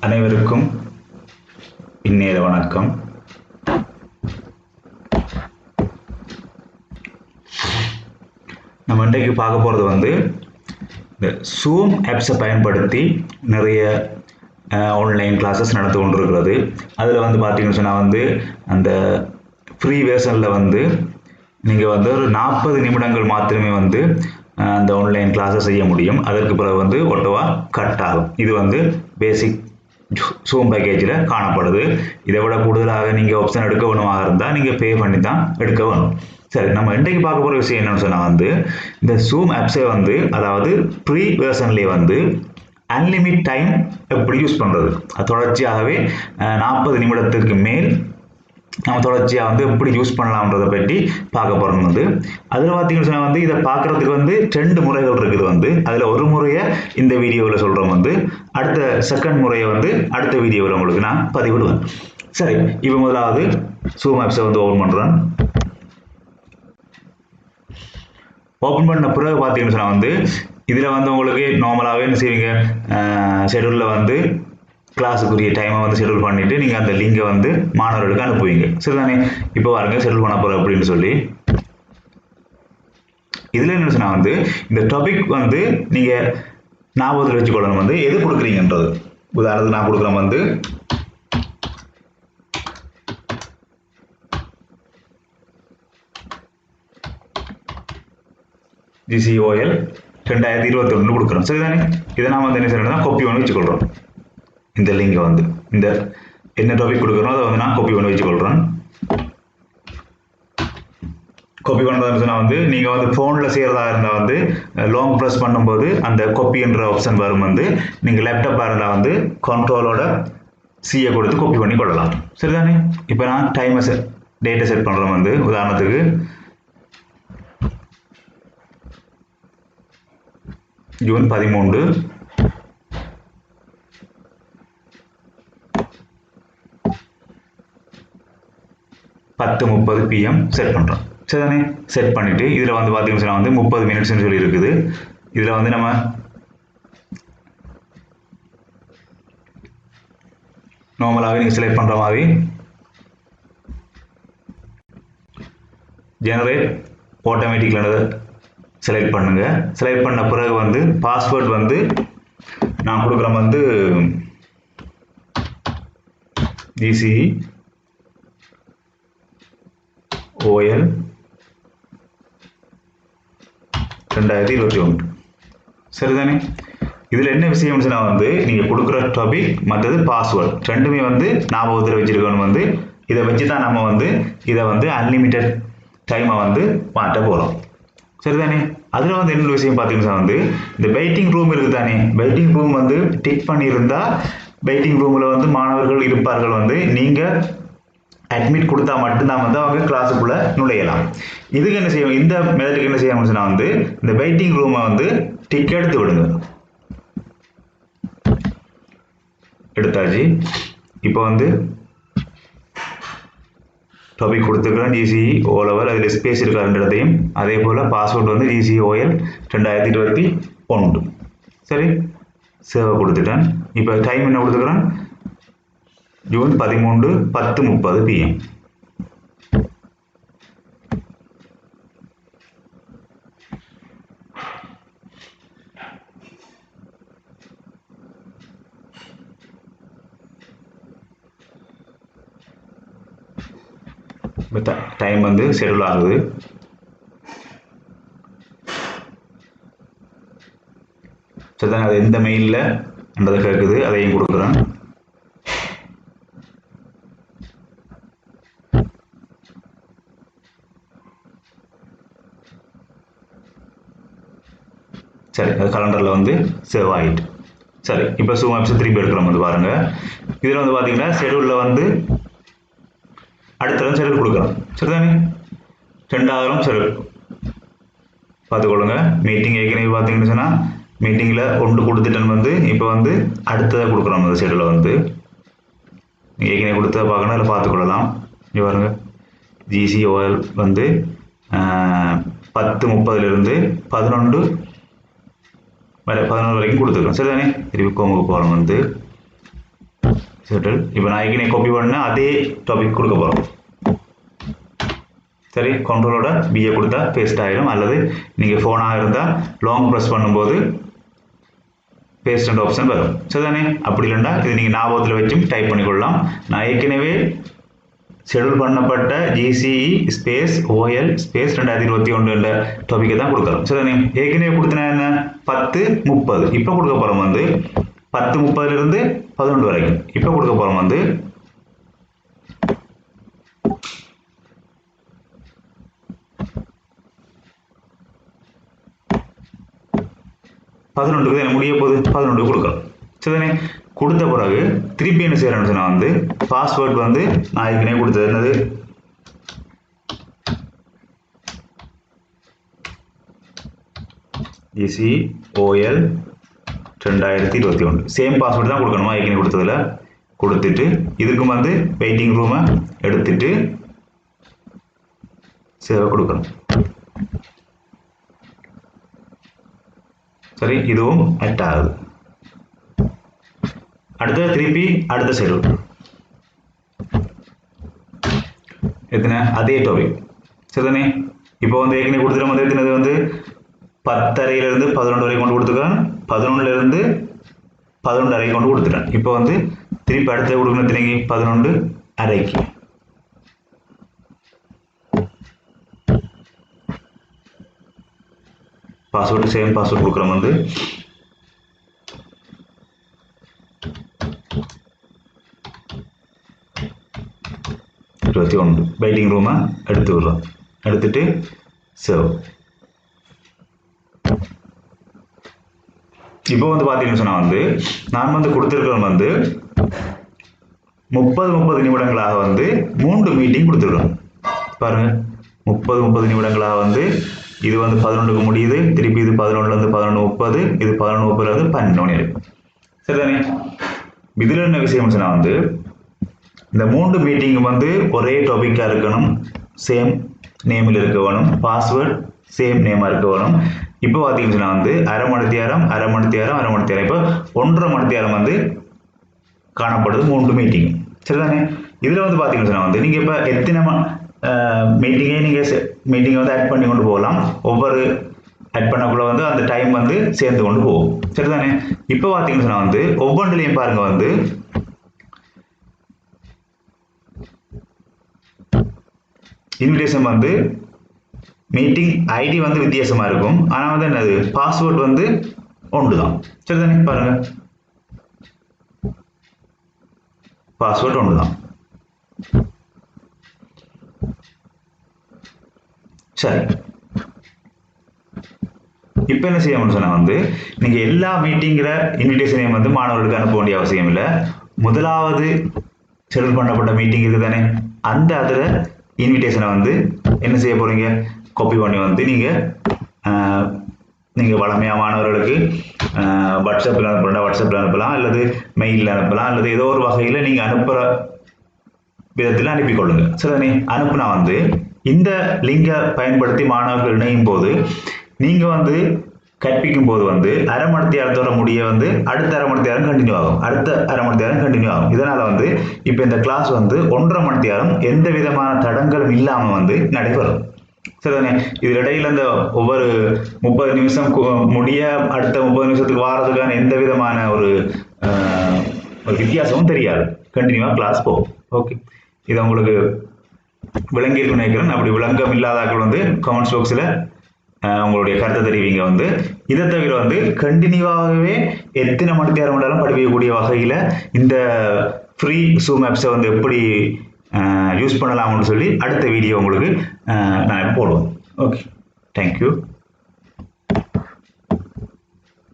அனைவருக்கும் இந்நேர வணக்கம். நம்ம இன்றைக்கு பார்க்க போகிறது இந்த Zoom ஆப்ஸை பயன்படுத்தி நிறைய ஆன்லைன் கிளாஸஸ் நடந்து கொண்டிருக்கிறது. அதில் பார்த்தீங்கன்னு சொன்னால் அந்த ஃப்ரீ வேர்ஷனில் நீங்கள் ஒரு 40 நிமிடங்கள் மாத்திரமே அந்த ஆன்லைன் கிளாஸை செய்ய முடியும். அதற்கு பிறகு ஒட்டவா கட் ஆகும். இது பேசிக் Zoom பேக்கேஜில் காணப்படுது. இதை விட கூடுதலாக நீங்கள் ஆப்ஷன் எடுக்க வேணுமாக இருந்தால் நீங்கள் பே பண்ணி தான் எடுக்க வேணும். சரி, நம்ம இன்றைக்கு பார்க்க போகிற விஷயம் என்னன்னு சொன்னால் இந்த Zoom ஆப்ஸை அதாவது ப்ரீ வேர்ஷன்லேயே அன்லிமிட் டைம் எப்படி யூஸ் பண்ணுறது, தொடர்ச்சியாகவே 40 நிமிடத்துக்கு மேல் நம்ம தொடர்ச்சியாக எப்படி யூஸ் பண்ணலாம்ன்றதை பற்றி பார்க்க போகிறோம். அதில் பார்த்தீங்கன்னு சொன்னால் இதை பார்க்குறதுக்கு 2 முறைகள் இருக்குது. அதில் ஒரு முறையை இந்த வீடியோவில் சொல்கிறோம். அடுத்த செகண்ட் முறையை அடுத்த வீடியோவில் உங்களுக்கு நான் பதிவிடுவேன். சரி, இப்போ முதலாவது Zoom ஆப்ஸை ஓப்பன் பண்ணுறேன். ஓப்பன் பண்ண பிறகு பார்த்தீங்கன்னு சொன்னால் இதில் உங்களுக்கு நார்மலாகவே என்ன செய்வீங்க, ஷெடியூலில் கிளாஸுக்குரிய டைமை ஷெடியூல் பண்ணிவிட்டு நீங்கள் அந்த லிங்கை மாணவர்களுக்கு அனுப்புவீங்க. சரிதானே? இப்போ பாருங்க ஷெடியூல் பண்ண போகிறோம் அப்படின்னு சொல்லி இதில் என்ன சொன்னால் இந்த டாபிக் நீங்கள் ஞாபகத்தில் வச்சுக்கொள்ளணும் எது கொடுக்குறீங்கன்றது. உதாரணத்துக்கு நான் கொடுக்குறேன் GCOL 2021 கொடுக்குறோம். சரிதானே? இதை நான் என்ன செய்யணும்னா காப்பி பண்ணி வச்சுக்கொள்கிறோம். இந்த லிங்கை இந்த என்ன டாபிக் கொடுக்குறோம் அதை நான் காப்பி பண்ணி வச்சுக்கொள்கிறேன். காப்பி பண்ணுறதுன்னு சொன்னால் நீங்கள் ஃபோனில் செய்கிறதா இருந்தால் லாங் ப்ரெஸ் பண்ணும்போது அந்த காப்பின்ற ஆப்ஷன் வரும். நீங்கள் லேப்டாப்பாக இருந்தால் கண்ட்ரோலோட சியை கொடுத்து காப்பி பண்ணி கொள்ளலாம். சரிதானே? இப்போ நான் டைமை டேட்டை செட் பண்ணுறேன். உதாரணத்துக்கு ஜூன் 13 10:30 PM செட் பண்ணுறோம். சரிதானே? செட் பண்ணிவிட்டு இதில் பார்த்தீங்கன்னு சொன்னால் 30 மினிட்ஸ்னு சொல்லி இருக்குது. இதில் நம்ம நார்மலாகவே நீங்கள் செலக்ட் பண்ணுற மாதிரி ஜெனரேட் ஆட்டோமேட்டிக்லானதை செலக்ட் பண்ணுங்க. செலக்ட் பண்ண பிறகு பாஸ்வேர்ட் நான் கொடுக்குறேன் GCOL 2021. சரிதானே? இதில் என்ன விஷயம் சொன்னால் நீங்கள் கொடுக்குற டாபிக் மற்றது பாஸ்வேர்ட் ரெண்டுமே ஞாபகத்தில் வச்சுருக்கணும். இதை வச்சு தான் நம்ம இதை அன்லிமிட்டட் டைமை மாட்ட போகிறோம். சரிதானே? அதில் என்ன விஷயம் பார்த்தீங்கன்னா இந்த வெயிட்டிங் ரூம் இருக்குது தானே, வெயிட்டிங் ரூம் டிக் பண்ணியிருந்தால் வெயிட்டிங் ரூமில் மாணவர்கள் இருப்பார்கள். நீங்கள் அட்மிட் கொடுத்தா மட்டும்தான் அவங்க கிளாஸுக்குள்ளே நுழையலாம். இதுக்கு என்ன செய்யணும், இந்த மெத்தடுக்கு என்ன செய்யணும்னு சொன்னால் இந்த வெயிட்டிங் ரூமை டிக் எடுத்து விடுங்க. எடுத்தாச்சு. இப்போ டாபிக் கொடுத்துருக்கிறேன் GCOL, அதில் ஸ்பேஸ் இருக்கிற 2 இடத்தையும், அதே போல் பாஸ்வேர்டு GCOL 2021. சரி, சேவை கொடுத்துட்டேன். இப்போ டைம் என்ன கொடுத்துக்கிறேன், ஜூன் 13 10:30 PM. டைம் ஷெடியூல் ஆகுது. சரிதான்? அது எந்த மெயிலில் என்றதை கேட்குது, அதையும் கொடுக்குறேன். சரி, அது கலண்டரில் சேவ் ஆகிட்டு. சரி, இப்போ Zoom ஆப்ஸ் திரும்பி எடுக்கிறோம். பாருங்கள், இதில் பார்த்தீங்கன்னா ஷெடியூலில் அடுத்த ஷெடியூல் கொடுக்குறோம். சரிதானே? 2வது ஷெடியூல் பார்த்துக்கொள்ளுங்க. மீட்டிங் ஏற்கனவே பார்த்தீங்கன்னு சொன்னால் மீட்டிங்கில் ஒன்று கொடுத்துட்டேன்னு இப்போ அடுத்ததை கொடுக்குறோம். அந்த ஷெடியூலை ஏற்கனவே கொடுத்ததை பார்க்கணும், அதில் பார்த்துக்கொள்ளலாம். இங்கே பாருங்கள், GCOL 10:30 11 11 வரைக்கும் கொடுத்துருக்கோம். சரிதானே? திருப்பி கோமுக்கு போகிறோம். செட்டில். இப்போ நான் ஏற்கனவே காப்பி பண்ண அதே டாபிக் கொடுக்க போகிறோம். சரி, கண்ட்ரோலோட பிஏ கொடுத்தா பேஸ்ட் ஆயிடும். அல்லது நீங்கள் ஃபோனாக இருந்தால் லாங் ப்ரெஸ் பண்ணும்போது பேஸ்ட் அண்ட் ஆப்ஷன் வரும். சரிதானே? அப்படி இல்லைன்னா இது நீங்கள் ஞாபகத்தில் வச்சும் டைப் பண்ணிக்கொள்ளலாம். நான் ஏற்கனவே ஷெடியூல் பண்ணப்பட்ட GCE ஸ்பேஸ் OL ஸ்பேஸ் 2021 என்ற டாபிக்கை தான் கொடுக்குறோம். சரிதானே? ஏற்கனவே கொடுத்தனா என்ன 10:30. இப்போ கொடுக்க போகிறோம் வந்து 10:30 11 வரைக்கும். இப்போ கொடுக்க போகிறோம் வந்து 11 முடிய போகுது. 11 கொடுக்கலாம். சரிதானே? கொடுத்த பிறகு திருப்பி என்ன செய்யறேன்னு சொன்னா வந்து பாஸ்வேர்ட் வந்து நான் ஏற்கனவே கொடுத்தது என்னது GCOL 2021 சேம் பாஸ்வேர்டு தான் கொடுக்கணுமா ஏற்கனவே கொடுத்ததுல கொடுத்துட்டு இதுக்கும் வந்து வெயிட்டிங் ரூமை எடுத்துட்டு சேவை கொடுக்கணும். சரி, இதுவும் ஆட் ஆகுது. அடுத்த திருப்பி அடுத்த ஷெடியூல் எத்தனை அதே டாபிக். சரிதானே? இப்போ வந்து ஏற்கனவே கொடுத்துட்டு வந்து எத்தனை வந்து 10:30 11 வரை கொண்டு கொடுத்துக்கிறேன். 11 11 அரை கொண்டு கொடுத்துட்டேன். இப்போ வந்து திருப்பி அடுத்த கொடுக்கணும் எத்தனைக்கு 11 அரைக்கு. பாஸ்வேர்டு சேம் பாஸ்வேர்டு கொடுக்குறோம் வந்து 21 வெயிட்டிங் ரூமை எடுத்து விடுறோம். எடுத்துட்டு சர்வ். இப்போ வந்து பார்த்தீங்கன்னு சொன்னால் வந்து நான் வந்து கொடுத்துருக்கிறோம் வந்து 30 நிமிடங்களாக வந்து 3 மீட்டிங் கொடுத்துருக்கோம். பாருங்க 30 நிமிடங்களாக வந்து இது வந்து 11க்கு முடியுது. திருப்பி இது 11 11:30, இது 11:30 12 மணி வரைக்கும். சரிதானே? இதில் என்ன விஷயம் சொன்னால் வந்து இந்த 3 மீட்டிங் வந்து ஒரே டாபிக்காக இருக்கணும். சேம் நேமில் இருக்க வேணும். பாஸ்வேர்ட் சேம் நேமாக இருக்க வேணும். இப்போ பார்த்தீங்கன்னா வந்து அரை மணி நேரம் இப்போ 1.5 மணி நேரம் வந்து காணப்படுது 3 மீட்டிங். சரிதானே? இதில் வந்து பார்த்தீங்கன்னா வந்து நீங்கள் இப்போ எத்தனை மீட்டிங்கை மீட்டிங்கை வந்து ஆட் பண்ணி கொண்டு போகலாம். ஒவ்வொரு ஆட் பண்ணக்குள்ள வந்து அந்த டைம் வந்து சேர்ந்து கொண்டு போகும். சரிதானே? இப்போ பார்த்தீங்கன்னா வந்து ஒவ்வொன்றிலையும் பாருங்க வந்து இன்விடேஷன் வந்து மீட்டிங் ஐடி வந்து வித்தியாசமா இருக்கும். ஆனால் வந்து என்னது பாஸ்வேர்ட் வந்து ஒன்று தான். சரிதானே? பாருங்க பாஸ்வேர்ட் ஒன்று தான். சரி, இப்போ என்ன செய்யணும்னு சொன்னா வந்து நீங்க எல்லா மீட்டிங்கிற இன்விடேஷனையும் வந்து மாணவர்களுக்கு அனுப்ப வேண்டிய அவசியம் இல்லை. முதலாவது ஷெடியூல் பண்ணப்பட்ட மீட்டிங் இருக்கு தானே, அந்த அதில் இன்விடேஷனை வந்து என்ன செய்ய போறீங்க, காப்பி பண்ணி வந்து நீங்கள் வளமையாக மாணவர்களுக்கு வாட்ஸ்அப்பில் அனுப்பலாம், அல்லது மெயிலில் அனுப்பலாம், அல்லது ஏதோ ஒரு வகையில் நீங்கள் அனுப்புகிற விதத்தில் அனுப்பிக்கொள்ளுங்க. சரிதானே? அனுப்புனா வந்து இந்த லிங்கை பயன்படுத்தி மாணவர்கள் இணையும் போது நீங்கள் வந்து கற்பிக்கும் போது வந்து அரை மணி நேரத்தோட முடிய வந்து அடுத்த அரை மணி நேரம் கண்டினியூ ஆகும். இதனால வந்து இப்போ இந்த கிளாஸ் வந்து 1.5 மணி நேரம் எந்த விதமான தடங்களும் இல்லாமல் வந்து நடைபெறும். சரிதானே? இதுல இடையில இந்த ஒவ்வொரு 30 நிமிஷம் முடிய அடுத்த 30 நிமிஷத்துக்கு வாரதுக்கான எந்த விதமான ஒரு வித்தியாசமும் தெரியாது. கண்டினியூவா கிளாஸ் போகும். ஓகே, இது உங்களுக்கு விளங்கியிருக்குன்னு நினைக்கிறேன். அப்படி விளங்கம் இல்லாதாக்கள் வந்து கமெண்ட்ஸ் பாக்ஸில் உங்களுடைய கருத்தை தெரிவிங்க. வந்து இதை தவிர வந்து கண்டினியூவாகவே எத்தனை மணி நேரம் வேண்டாலும் படிக்கக்கூடிய வகையில் இந்த ஃப்ரீ ஜூம் ஆப்ஸை வந்து எப்படி யூஸ் பண்ணலாம்னு சொல்லி அடுத்த வீடியோ உங்களுக்கு நான் போடுவேன். Okay, thank you.